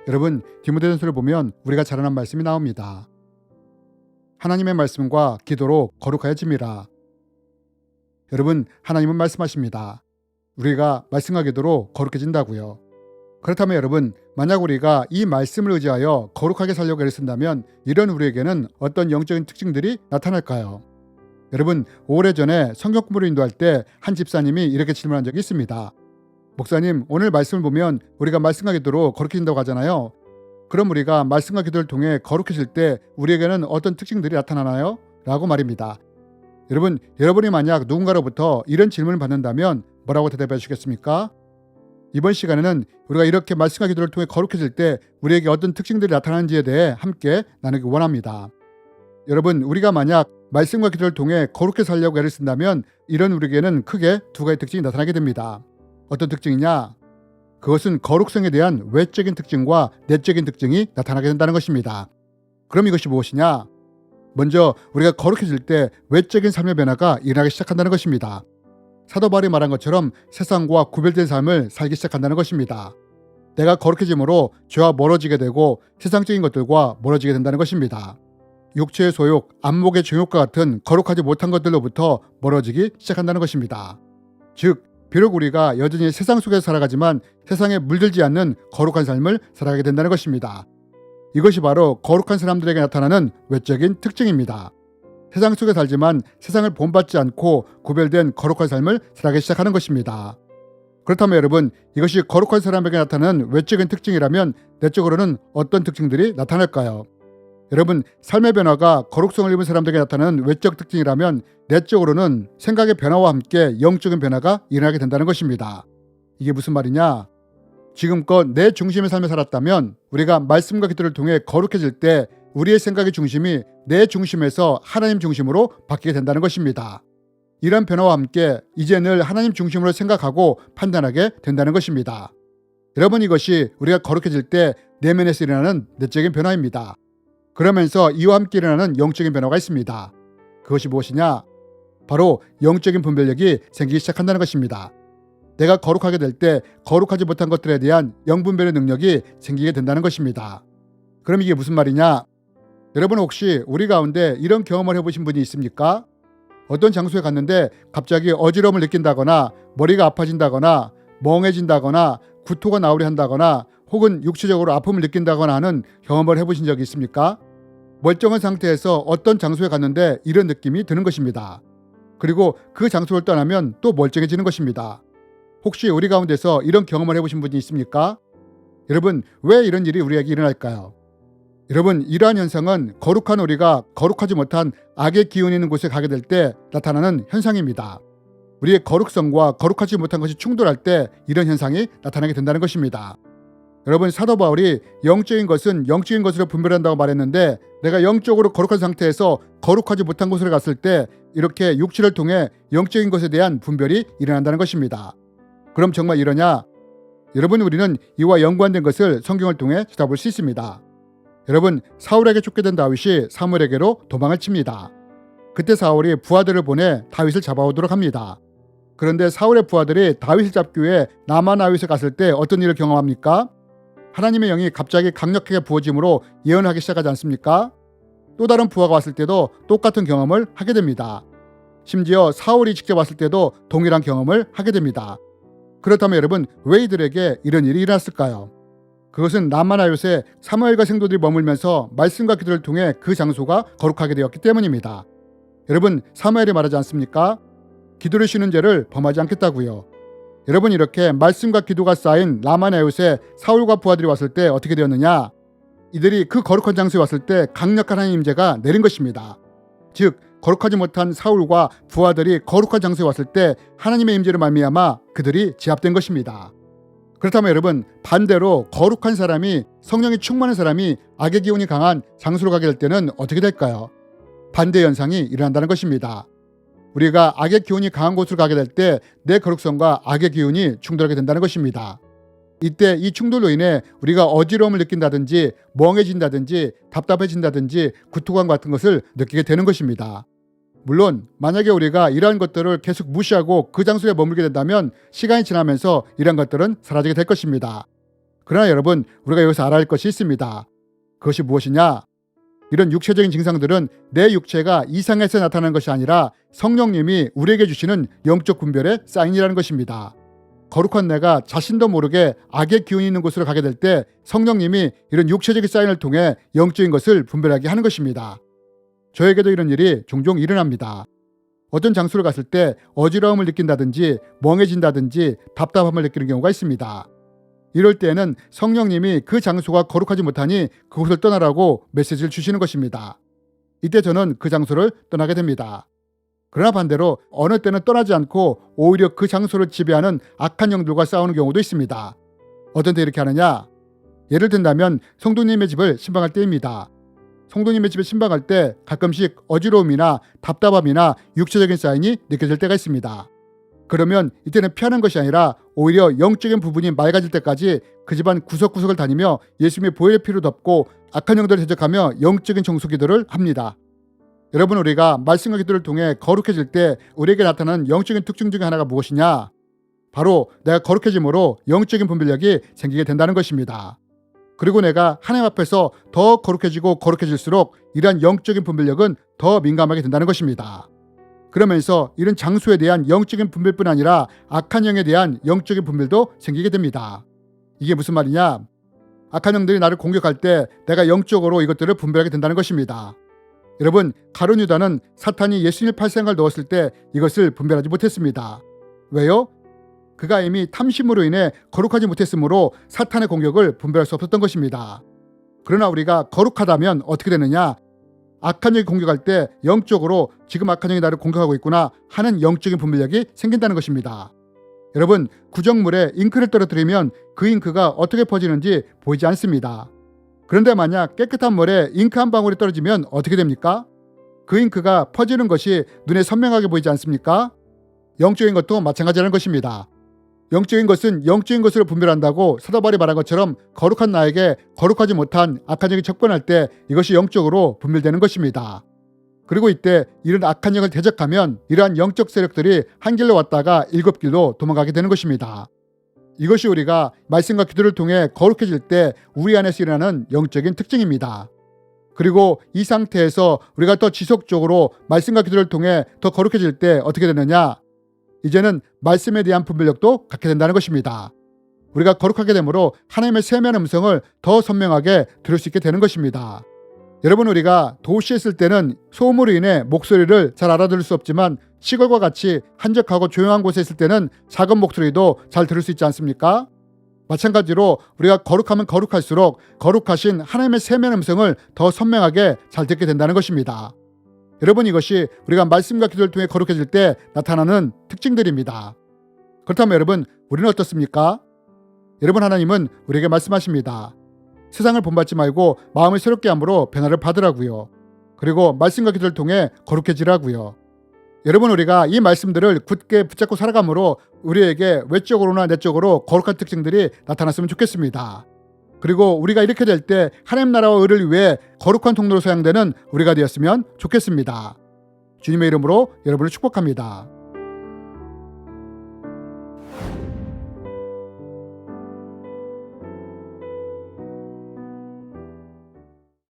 여러분, 디모데전서를 보면 우리가 잘 아는 말씀이 나옵니다. 하나님의 말씀과 기도로 거룩하여짐이라. 여러분, 하나님은 말씀하십니다. 우리가 말씀과 기도로 거룩해진다고요. 그렇다면 여러분, 만약 우리가 이 말씀을 의지하여 거룩하게 살려고 애를 쓴다면 이런 우리에게는 어떤 영적인 특징들이 나타날까요? 여러분, 오래전에 성경 공부를 인도할 때 한 집사님이 이렇게 질문한 적이 있습니다. 목사님, 오늘 말씀을 보면 우리가 말씀과 기도로 거룩해진다고 하잖아요. 그럼 우리가 말씀과 기도를 통해 거룩해질 때 우리에게는 어떤 특징들이 나타나나요? 라고 말입니다. 여러분, 여러분이 만약 누군가로부터 이런 질문을 받는다면 뭐라고 대답해 주시겠습니까? 이번 시간에는 우리가 이렇게 말씀과 기도를 통해 거룩해질 때 우리에게 어떤 특징들이 나타나는지에 대해 함께 나누기 원합니다. 여러분, 우리가 만약 말씀과 기도를 통해 거룩해 살려고 애를 쓴다면 이런 우리에게는 크게 두 가지 특징이 나타나게 됩니다. 어떤 특징이냐? 그것은 거룩성에 대한 외적인 특징과 내적인 특징이 나타나게 된다는 것입니다. 그럼 이것이 무엇이냐? 먼저 우리가 거룩해질 때 외적인 삶의 변화가 일어나기 시작한다는 것입니다. 사도 바울이 말한 것처럼 세상과 구별된 삶을 살기 시작한다는 것입니다. 내가 거룩해짐으로 죄와 멀어지게 되고 세상적인 것들과 멀어지게 된다는 것입니다. 육체의 소욕, 안목의 정욕과 같은 거룩하지 못한 것들로부터 멀어지기 시작한다는 것입니다. 즉, 비록 우리가 여전히 세상 속에서 살아가지만 세상에 물들지 않는 거룩한 삶을 살아가게 된다는 것입니다. 이것이 바로 거룩한 사람들에게 나타나는 외적인 특징입니다. 세상 속에 살지만 세상을 본받지 않고 구별된 거룩한 삶을 살아가기 시작하는 것입니다. 그렇다면 여러분, 이것이 거룩한 사람에게 나타나는 외적인 특징이라면 내적으로는 어떤 특징들이 나타날까요? 여러분, 삶의 변화가 거룩성을 입은 사람들에게 나타나는 외적 특징이라면 내적으로는 생각의 변화와 함께 영적인 변화가 일어나게 된다는 것입니다. 이게 무슨 말이냐? 지금껏 내 중심의 삶을 살았다면 우리가 말씀과 기도를 통해 거룩해질 때 우리의 생각의 중심이 내 중심에서 하나님 중심으로 바뀌게 된다는 것입니다. 이런 변화와 함께 이제 늘 하나님 중심으로 생각하고 판단하게 된다는 것입니다. 여러분, 이것이 우리가 거룩해질 때 내면에서 일어나는 내적인 변화입니다. 그러면서 이와 함께 일어나는 영적인 변화가 있습니다. 그것이 무엇이냐? 바로 영적인 분별력이 생기기 시작한다는 것입니다. 내가 거룩하게 될 때 거룩하지 못한 것들에 대한 영분별의 능력이 생기게 된다는 것입니다. 그럼 이게 무슨 말이냐? 여러분, 혹시 우리 가운데 이런 경험을 해보신 분이 있습니까? 어떤 장소에 갔는데 갑자기 어지러움을 느낀다거나 머리가 아파진다거나 멍해진다거나 구토가 나오려 한다거나 혹은 육체적으로 아픔을 느낀다거나 하는 경험을 해보신 적이 있습니까? 멀쩡한 상태에서 어떤 장소에 갔는데 이런 느낌이 드는 것입니다. 그리고 그 장소를 떠나면 또 멀쩡해지는 것입니다. 혹시 우리 가운데서 이런 경험을 해보신 분이 있습니까? 여러분, 왜 이런 일이 우리에게 일어날까요? 여러분, 이러한 현상은 거룩한 우리가 거룩하지 못한 악의 기운이 있는 곳에 가게 될 때 나타나는 현상입니다. 우리의 거룩성과 거룩하지 못한 것이 충돌할 때 이런 현상이 나타나게 된다는 것입니다. 여러분, 사도 바울이 영적인 것은 영적인 것으로 분별한다고 말했는데 내가 영적으로 거룩한 상태에서 거룩하지 못한 곳으로 갔을 때 이렇게 육체를 통해 영적인 것에 대한 분별이 일어난다는 것입니다. 그럼 정말 이러냐? 여러분, 우리는 이와 연관된 것을 성경을 통해 찾아볼 수 있습니다. 여러분, 사울에게 쫓겨든 다윗이 사무엘에게로 도망을 칩니다. 그때 사울이 부하들을 보내 다윗을 잡아오도록 합니다. 그런데 사울의 부하들이 다윗을 잡기 위해 나마나윗에 갔을 때 어떤 일을 경험합니까? 하나님의 영이 갑자기 강력하게 부어짐으로 예언을 하기 시작하지 않습니까? 또 다른 부하가 왔을 때도 똑같은 경험을 하게 됩니다. 심지어 사울이 직접 왔을 때도 동일한 경험을 하게 됩니다. 그렇다면 여러분, 왜 이들에게 이런 일이 일어났을까요? 그것은 나마나윗에 사무엘과 생도들이 머물면서 말씀과 기도를 통해 그 장소가 거룩하게 되었기 때문입니다. 여러분, 사무엘이 말하지 않습니까? 기도를 쉬는 죄를 범하지 않겠다고요. 여러분, 이렇게 말씀과 기도가 쌓인 라마나윗에 사울과 부하들이 왔을 때 어떻게 되었느냐? 이들이 그 거룩한 장소에 왔을 때 강력한 하나님 임재가 내린 것입니다. 즉, 거룩하지 못한 사울과 부하들이 거룩한 장소에 왔을 때 하나님의 임재로 말미암아 그들이 제압된 것입니다. 그렇다면 여러분, 반대로 거룩한 사람이, 성령이 충만한 사람이 악의 기운이 강한 장소로 가게 될 때는 어떻게 될까요? 반대 현상이 일어난다는 것입니다. 우리가 악의 기운이 강한 곳으로 가게 될 때 내 거룩성과 악의 기운이 충돌하게 된다는 것입니다. 이때 이 충돌로 인해 우리가 어지러움을 느낀다든지 멍해진다든지 답답해진다든지 구토감 같은 것을 느끼게 되는 것입니다. 물론 만약에 우리가 이러한 것들을 계속 무시하고 그 장소에 머물게 된다면 시간이 지나면서 이러한 것들은 사라지게 될 것입니다. 그러나 여러분, 우리가 여기서 알아야 할 것이 있습니다. 그것이 무엇이냐? 이런 육체적인 증상들은 내 육체가 이상해서 나타나는 것이 아니라 성령님이 우리에게 주시는 영적 분별의 사인이라는 것입니다. 거룩한 내가 자신도 모르게 악의 기운이 있는 곳으로 가게 될 때 성령님이 이런 육체적인 사인을 통해 영적인 것을 분별하게 하는 것입니다. 저에게도 이런 일이 종종 일어납니다. 어떤 장소를 갔을 때 어지러움을 느낀다든지 멍해진다든지 답답함을 느끼는 경우가 있습니다. 이럴 때에는 성령님이 그 장소가 거룩하지 못하니 그곳을 떠나라고 메시지를 주시는 것입니다. 이때 저는 그 장소를 떠나게 됩니다. 그러나 반대로 어느 때는 떠나지 않고 오히려 그 장소를 지배하는 악한 영들과 싸우는 경우도 있습니다. 어떤 때 이렇게 하느냐? 예를 든다면 성도님의 집을 신방할 때입니다. 성도님의 집에 신방할 때 가끔씩 어지러움이나 답답함이나 육체적인 사인이 느껴질 때가 있습니다. 그러면 이때는 피하는 것이 아니라 오히려 영적인 부분이 맑아질 때까지 그 집안 구석구석을 다니며 예수님의 보혈의 피로 덮고 악한 영들을 대적하며 영적인 정수 기도를 합니다. 여러분, 우리가 말씀과 기도를 통해 거룩해질 때 우리에게 나타나는 영적인 특징 중에 하나가 무엇이냐? 바로 내가 거룩해짐으로 영적인 분별력이 생기게 된다는 것입니다. 그리고 내가 하나님 앞에서 더 거룩해지고 거룩해질수록 이러한 영적인 분별력은 더 민감하게 된다는 것입니다. 그러면서 이런 장소에 대한 영적인 분별뿐 아니라 악한 영에 대한 영적인 분별도 생기게 됩니다. 이게 무슨 말이냐? 악한 영들이 나를 공격할 때 내가 영적으로 이것들을 분별하게 된다는 것입니다. 여러분, 가룟 유다는 사탄이 예수님 팔상을 넣었을 때 이것을 분별하지 못했습니다. 왜요? 그가 이미 탐심으로 인해 거룩하지 못했으므로 사탄의 공격을 분별할 수 없었던 것입니다. 그러나 우리가 거룩하다면 어떻게 되느냐? 악한 영이 공격할 때 영적으로 지금 악한 영이 나를 공격하고 있구나 하는 영적인 분별력이 생긴다는 것입니다. 여러분, 구정물에 잉크를 떨어뜨리면 그 잉크가 어떻게 퍼지는지 보이지 않습니다. 그런데 만약 깨끗한 물에 잉크 한 방울이 떨어지면 어떻게 됩니까? 그 잉크가 퍼지는 것이 눈에 선명하게 보이지 않습니까? 영적인 것도 마찬가지라는 것입니다. 영적인 것은 영적인 것으로 분별한다고 사도 바울이 말한 것처럼 거룩한 나에게 거룩하지 못한 악한 영이 접근할 때 이것이 영적으로 분별되는 것입니다. 그리고 이때 이런 악한 영을 대적하면 이러한 영적 세력들이 한 길로 왔다가 7길로 도망가게 되는 것입니다. 이것이 우리가 말씀과 기도를 통해 거룩해질 때 우리 안에서 일어나는 영적인 특징입니다. 그리고 이 상태에서 우리가 더 지속적으로 말씀과 기도를 통해 더 거룩해질 때 어떻게 되느냐? 이제는 말씀에 대한 분별력도 갖게 된다는 것입니다. 우리가 거룩하게 되므로 하나님의 세미한 음성을 더 선명하게 들을 수 있게 되는 것입니다. 여러분, 우리가 도시에 있을 때는 소음으로 인해 목소리를 잘 알아들을 수 없지만 시골과 같이 한적하고 조용한 곳에 있을 때는 작은 목소리도 잘 들을 수 있지 않습니까? 마찬가지로 우리가 거룩하면 거룩할수록 거룩하신 하나님의 세미한 음성을 더 선명하게 잘 듣게 된다는 것입니다. 여러분, 이것이 우리가 말씀과 기도를 통해 거룩해질 때 나타나는 특징들입니다. 그렇다면 여러분, 우리는 어떻습니까? 여러분, 하나님은 우리에게 말씀하십니다. 세상을 본받지 말고 마음을 새롭게 함으로 변화를 받으라고요. 그리고 말씀과 기도를 통해 거룩해지라고요. 여러분, 우리가 이 말씀들을 굳게 붙잡고 살아감으로 우리에게 외적으로나 내적으로 거룩한 특징들이 나타났으면 좋겠습니다. 그리고 우리가 이렇게 될 때 하나님 나라와 의를 위해 거룩한 통로로 사용되는 우리가 되었으면 좋겠습니다. 주님의 이름으로 여러분을 축복합니다.